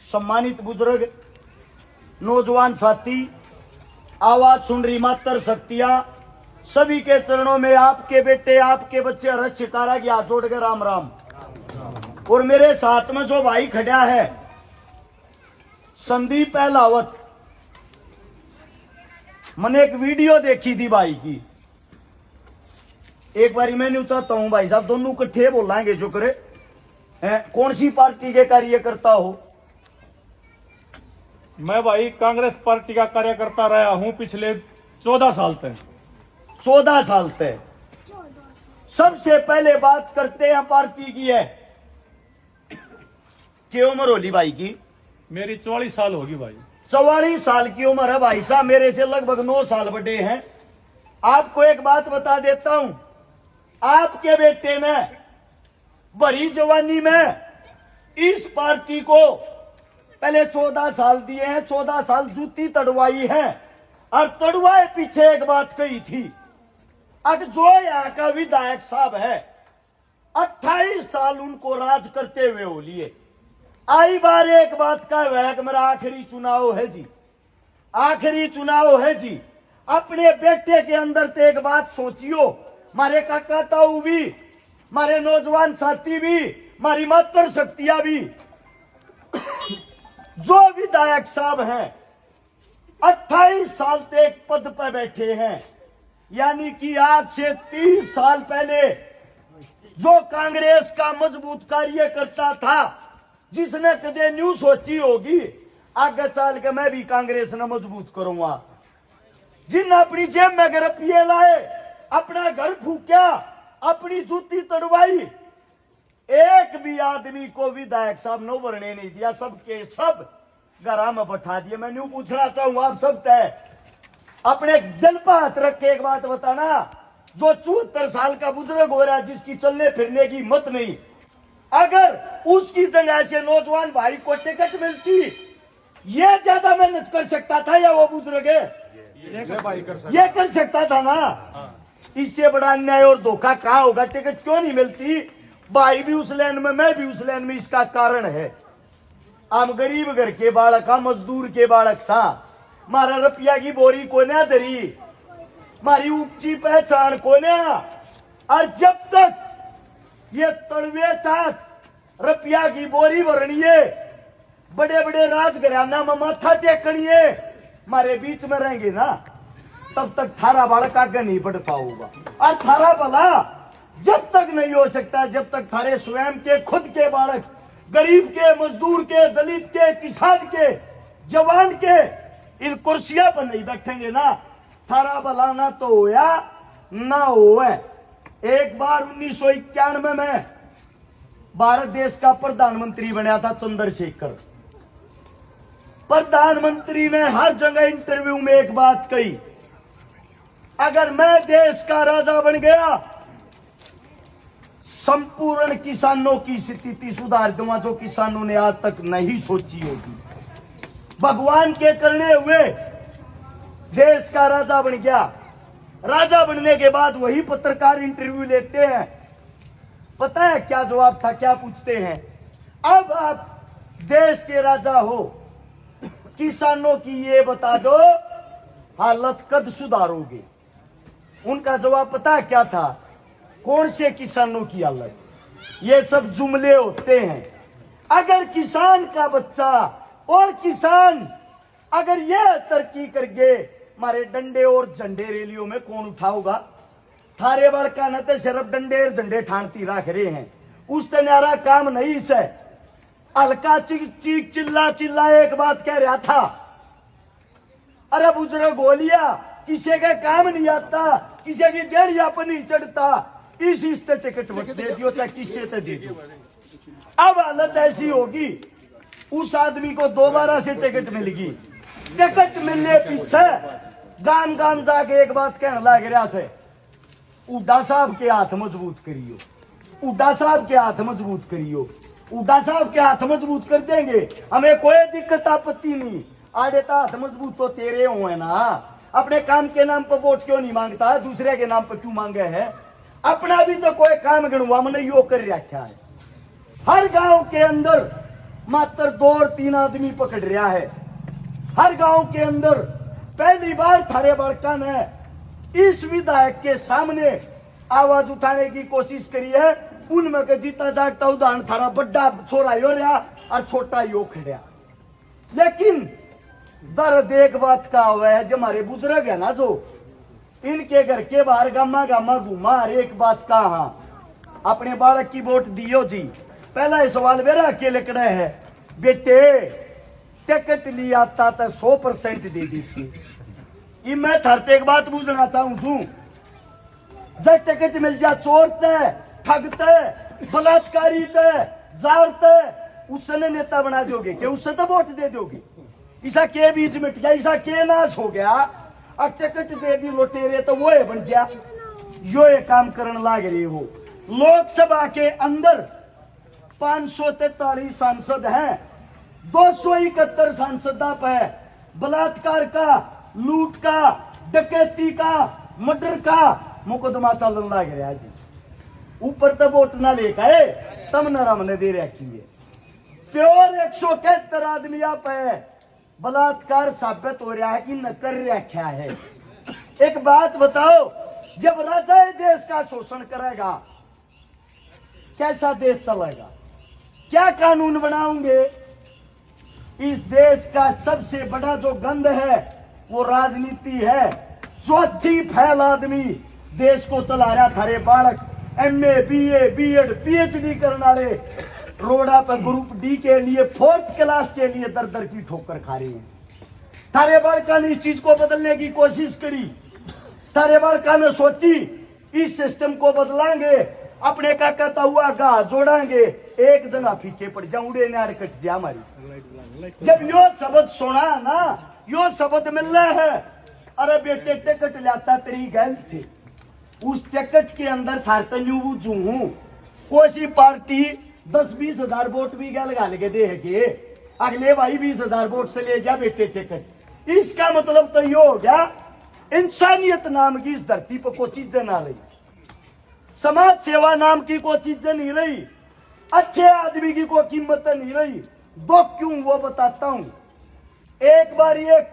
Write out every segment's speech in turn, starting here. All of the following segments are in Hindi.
सम्मानित बुजुर्ग, नौजवान साथी, आवाज सुन रही मातर शक्तियां, सभी के चरणों में आपके बेटे, आपके बच्चे हर्ष शिकारा की हाथ जोड़कर राम राम। और मेरे साथ में जो भाई खड़ा है संदीप अहलावत, मैंने एक वीडियो देखी थी भाई की, एक बारी मैंने चाहता हूं भाई साहब दोनों इकट्ठे बोलाएंगे जो करे। कौन सी पार्टी के कार्यकर्ता हो? मैं भाई कांग्रेस पार्टी का कार्यकर्ता रहा हूं पिछले 14 साल तक। 14 साल तक। सबसे पहले बात करते हैं पार्टी की है कि उम्र होली भाई की? मेरी 44 साल होगी भाई। 44 साल की उम्र है भाई साहब, मेरे से लगभग 9 साल बड़े हैं। आपको एक बात बता देता हूं, आपके बेटे ने बड़ी जवानी में इस पार्टी को पहले 14 साल दिए हैं, 14 साल जूती तड़वाई है। और तड़वाए पीछे एक बात कही थी, अब जो यहाँ का विधायक साहब है 28 साल उनको राज करते हुए हो लिए। आई बार एक बात का है कि मेरा आखिरी चुनाव है जी, आखिरी चुनाव है जी। अपने बेटे के अंदर तो एक बात सोचियो, मारे काका ताऊ भी, मारे नौजवान साथी भी, मारी मातर शक्तियां भी, जो विधायक साहब हैं 28 साल तक पद पर बैठे हैं, यानी कि आज से 30 साल पहले जो कांग्रेस का मजबूत कार्यकर्ता था, जिसने कदे न्यू सोची होगी आगे चल के मैं भी कांग्रेस ने मजबूत करूंगा, जिन अपनी जेब में रुपये लाए, अपना घर फूक्या, अपनी जूती तड़वाई, एक भी आदमी को विधायक साहब ने उभरने नहीं दिया, सबके सब घरा में बैठा दिए। मैं न्यू पूछना चाहूंगा आप सब तय अपने दिल पर हाथ रख के एक बात बताना, जो 74 साल का बुजुर्ग हो रहा है, जिसकी चलने फिरने की हिम्मत नहीं, अगर उसकी जगह से नौजवान भाई को टिकट मिलती, ये ज्यादा मेहनत कर सकता था या वो बुजुर्ग है? ये कर सकता था ना। इससे बड़ा अन्याय और धोखा कहां होगा? टिकट क्यों नहीं मिलती? भाई भी उस लाइन में, मैं भी उस लाइन में, इसका कारण है हम गरीब घर के बालक, हम मजदूर के बालक सा, मारा रुपया की बोरी को ना धरी, मारी ऊंची पहचान को ना। और जब तक ये तड़वे चाक रुपया की बोरी भरनी है, बड़े बड़े राजघराना में माथा टेकनी है, मारे बीच में रहेंगे ना, तब तक थारा बालक आगे नहीं बढ़ पाऊंगा। और थारा भला जब तक नहीं हो सकता जब तक थारे स्वयं के खुद के बालक, गरीब के, मजदूर के, दलित के, किसान के, जवान के इन कुर्सियों पर नहीं बैठेंगे ना, थारा भला ना तो होया ना होए। एक बार 1991 में भारत देश का प्रधानमंत्री बना था चंद्रशेखर। प्रधानमंत्री ने हर जगह इंटरव्यू में एक बात कही, अगर मैं देश का राजा बन गया, संपूर्ण किसानों की स्थिति सुधार दूंगा, जो किसानों ने आज तक नहीं सोची होगी। भगवान के करने हुए देश का राजा बन गया। राजा बनने के बाद वही पत्रकार इंटरव्यू लेते हैं, पता है क्या जवाब था? क्या पूछते हैं? अब आप देश के राजा हो, किसानों की ये बता दो हालत कब सुधारोगे? उनका जवाब पता है क्या था? कौन से किसानों की हालत? ये सब जुमले होते हैं। अगर किसान का बच्चा और किसान अगर ये तरक्की करके मारे डंडे और झंडे रैलियों में कौन उठाओगा? थारे बार का न तो सिर्फ डंडे और झंडे ठानती रख रहे हैं, उस तनारा काम नहीं से। हल्का चीख चिल्ला चिल्ला एक बात कह रहा था, अरे बुजुर्ग गोलिया किसी का काम नहीं आता, किसी की जड़िया पर नहीं चढ़ता, इस टिकट दे दियो चाहे किससे तो दे दियो। अब हालत ऐसी होगी, उस आदमी को दोबारा से टिकट मिलेगी। टिकट मिलने पीछे गांव गांव जाके एक बात कहने लग रहा से, उड्डा साहब के हाथ मजबूत करियो, उड्डा साहब के हाथ मजबूत करियो, उड्डा साहब के हाथ मजबूत कर देंगे, हमें कोई दिक्कत आपत्ति नहीं। आड़े तो हाथ मजबूत तो तेरे हो है ना, अपने काम के नाम पर वोट क्यों नहीं मांगता? दूसरे के नाम पर क्यों मांगे है? अपना भी तो कोई काम गणवा मैंने यो कर रखा है। हर गांव के अंदर मात्र 2 और 3 आदमी पकड़ रहा है। हर गांव के अंदर पहली बार थारे बड़का ने इस विधायक के सामने आवाज उठाने की कोशिश करी है। उनमें के जीता जागता उदाहरण थारा बड़ा छोरा यो रहा और छोटा यो खड़ा। लेकिन दर्द एक बात का हुआ है, जो हमारे बुजुर्ग है ना, जो इनके घर के बाहर गामा गामा घुमा, हर एक बात का हाँ अपने बालक की वोट दियो जी। पहला ये सवाल मेरा अकेले कड़ा है, बेटे टिकट लिया था तो 100% दे दी थी। मैं थरते एक बात पूछना चाहूं छू, जब टिकट मिल जा चोरते ठगते बलात्कारी जारते उसने नेता बना दोगे कि उससे तो वोट दे दोगे? ईसा के बीच मिट गया, ईसा के नाश हो गया और टिकट दे दी लोटेरे तो वो बन जा। यो ये काम करने लाग रही हो। लोकसभा के अंदर 543 सांसद हैं, 271 सांसदा पे बलात्कार का, लूट का, डकैती का, मर्डर का मुकदमा चलन लाग रहा जी। ऊपर तो वोट ना लेकर तब न हमने दे रखी है। प्योर 171 आदमी पे बलात्कार साबित हो रहा है कि न कर रखा है। एक बात बताओ, जब राजा देश का शोषण करेगा कैसा देश चलेगा? क्या कानून बनाओगे? इस देश का सबसे बड़ा जो गंध है वो राजनीति है। चौथी फैल आदमी देश को चला रहा। थारे बालक MA BA BEd PhD करने वाले रोडा पर ग्रुप डी के लिए 4th क्लास के लिए दर दर की ठोकर खा रहे हैं। थारे बालका ने इस चीज को बदलने की कोशिश करी। थारे बालका ने सोची इस सिस्टम को बदलांगे, अपने का कहता हुआ गा जोड़ांगे, एक जगह फीके पड़ जा, उड़े नार कट जा हमारी। जब यो शब्द सुना ना, यो शब्द मिल रहा है, अरे बेटे टिकट लाता तेरी गैल थे, उस टिकट के अंदर थारता न्यू बुझू हूं कोसी पार्टी 10-20 हजार वोट भी गैल गाल के दे के अगले भाई 20 हजार वोट से ले जा बेटे टिकट। इसका मतलब तो यो हो गया इंसानियत नाम की इस धरती पर कोई चीज ना रही, समाज सेवा नाम की कोई चीज नहीं रही, अच्छे आदमी की कोई कीमत नहीं रही। दो क्यों वो बताता हूं। एक बार एक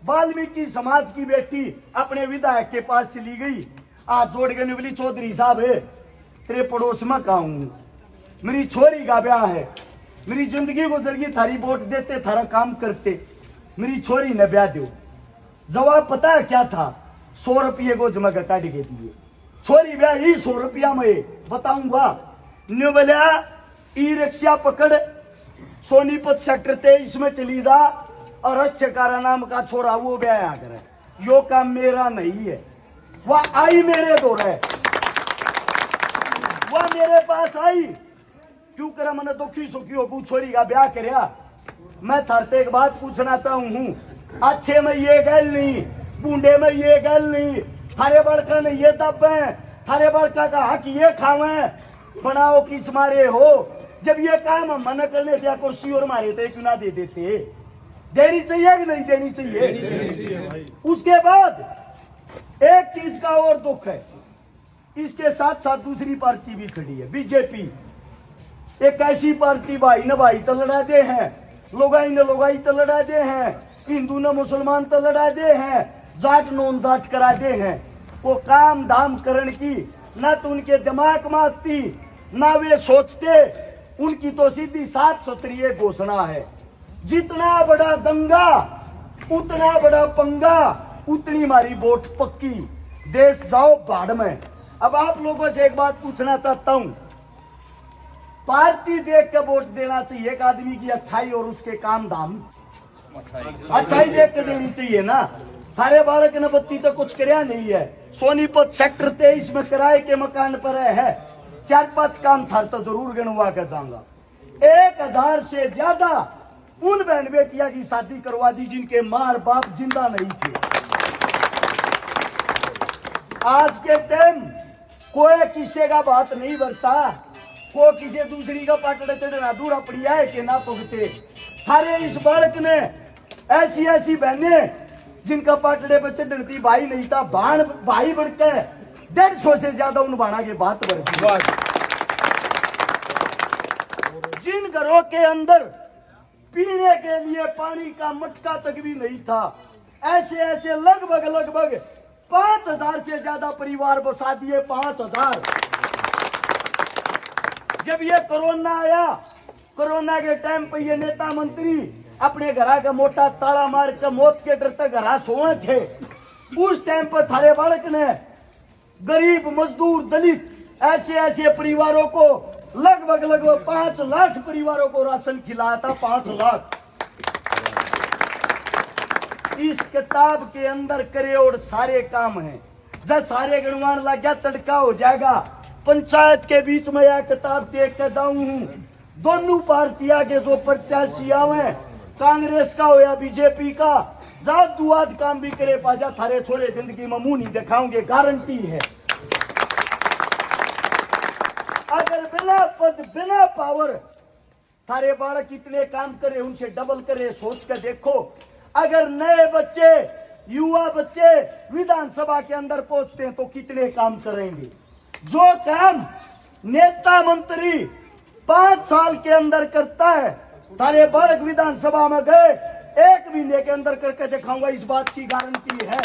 वाल्मीकि समाज की बेटी अपने विधायक के पास चली गई। आज जोड़ के बोली चौधरी साहब है तेरे पड़ोस में का हूं, मेरी छोरी का ब्याह है, मेरी जिंदगी गुजर गई, थारी वोट देते थारा काम करते, मेरी छोरी ने ब्याह दो। जवाब पता है क्या था? 100 रुपये को जमा काट के दिए। छोरी ब्याह ही 100 रुपया में बताऊंगा। न्यू बोलिया ई रिक्शा पकड़ सोनीपत सेक्टर 23 में चली जा और अक्षकारा नाम का छोरा वो ब्याह करे। यो काम मेरा नहीं है। वह आई मेरे दो रहे, वह मेरे पास आई क्यों करा? मैंने दुखी सुखी हो छोरी का ब्याह करया। मैं थारते एक बात पूछना चाहूं हूं, अच्छे में ये गैल नहीं, बूंदे में ये गैल नहीं, थारे बड़का ने ये दब है, थारे बड़का का हक ये खावे, बनाओ किस मारे हो? जब ये काम हम मना करने दिया कुर्सी और मारे थे क्यों ना दे देते? देनी चाहिए कि नहीं देनी चाहिए? उसके बाद एक चीज का और दुख है, इसके साथ साथ दूसरी पार्टी भी खड़ी है, बीजेपी। एक ऐसी पार्टी भाई न भाई तो लड़ा दे हैं, लोगाई न लोगाई तो लड़ा दे हैं, हिंदू न मुसलमान तो लड़ा दे हैं, जाट नॉन जाट करा दे हैं। वो काम धाम करण की ना तो उनके दिमाग में आती ना वे सोचते। उनकी तो सीधी साफ सुथरी घोषणा है, जितना बड़ा दंगा उतना बड़ा पंगा, उतनी हमारी वोट पक्की, देश जाओ बाढ़ में। अब आप लोगों से एक बात पूछना चाहता हूं, पार्टी देख के वोट देना चाहिए एक आदमी की अच्छाई और उसके काम धाम? अच्छाई देख के देनी चाहिए ना। थारे बालक ने बत्ती तो कुछ कराया नहीं है। सोनीपत सेक्टर 23 में किराए के मकान पर है, 4-5 काम था तो जरूर गणवा कर जाऊंगा। 1000 से ज्यादा उन बहन बेटिया की शादी करवा दी जिनके मार बाप जिंदा नहीं थे। आज के टाइम कोई किसी का बात नहीं बनता, को किसी दूसरी का पाटड़ा चढ़ना दूर पड़ी है कि ना पुगते। थारे इस बालक ने ऐसी ऐसी बहने जिनका पाटड़े पे चढ़ती भाई नहीं था, भाण भाई बनकर 150 से ज्यादा उन बाणा के बात बढ़ती। जिन घरों के अंदर पीने के लिए पानी का मटका तक भी नहीं था। ऐसे ऐसे लगभग 5,000 से ज्यादा परिवार बसा दिए, 5,000। जब ये कोरोना आया, कोरोना के टाइम पे ये नेता मंत्री अपने घरा का मोटा ताला मार के मौत के डर तक घरा सोए थे। उस टाइम पर थारे बालक ने गरीब, मजदूर, दलित ऐसे ऐसे परिवारों को लगभग 5 लाख परिवारों को राशन खिलाया था, 5 लाख। इस किताब के अंदर करे और सारे काम हैं। जब सारे गणवान लग गया तड़का हो जाएगा। पंचायत के बीच में यह किताब देख कर जाऊं हूं, दोनों पार्टियां के जो प्रत्याशी आवे, कांग्रेस का हो या बीजेपी का, जब दुआद काम भी करे पाजा थारे छोरे जिंदगी में मुंह नहीं दिखाओगे, गारंटी है। अगर बिना पद बिना पावर थारे बालक इतने काम करे, उनसे डबल करे, सोच कर देखो। अगर नए बच्चे, युवा बच्चे विधानसभा के अंदर पहुंचते हैं तो कितने काम करेंगे। जो काम नेता मंत्री 5 साल के अंदर करता है, थारे बालक विधानसभा में गए 1 महीने के अंदर करके दिखाऊंगा, इस बात की गारंटी है।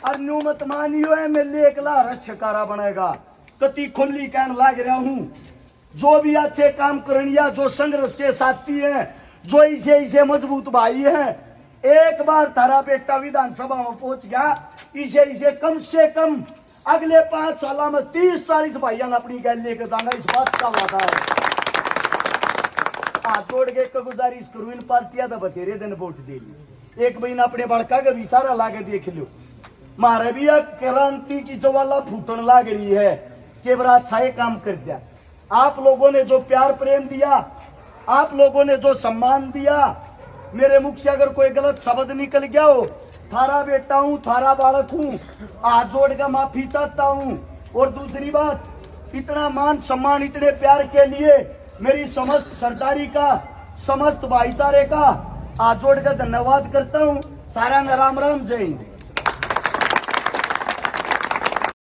और न्यू मत मानियो एमएलए एकला रक्षकारा बनेगा। कति खुली कहन लाग रहा हूं, जो भी अच्छे काम करनिया, जो संघर्ष के साथी हैं, जो इसे मजबूत भाई हैं, एक बार थारा बेटा विधानसभा में पहुंच गया, इसे कम से कम अगले 5 साल में 30-40 भाइयों ने अपनी गैल लेकर जाना, इस बात का वादा है। हाथ जोड़ के एक गुजारिश करूं, इन पार्टियां तो बतेरे दिन वोट दे ली। एक महीना अपने बड़का का भी सारा लागे देख लो। मारे भी क्रांति की ज्वाला फूटन लाग रही है कि बड़ा अच्छा ये काम कर दिया। आप लोगों ने जो प्यार प्रेम दिया, आप लोगों ने जो सम्मान दिया, मेरे मुख से अगर कोई गलत शब्द निकल गया हो, थारा बेटा हूं, थारा बालक हूं, हाथ जोड़ कर माफी चाहता हूं। और दूसरी बात, इतना मान सम्मान, इतने प्यार के लिए मेरी समस्त सरदारी का, समस्त भाईचारे का हाथ जोड़ कर धन्यवाद करता हूं। सारा राम राम, जय हिंद।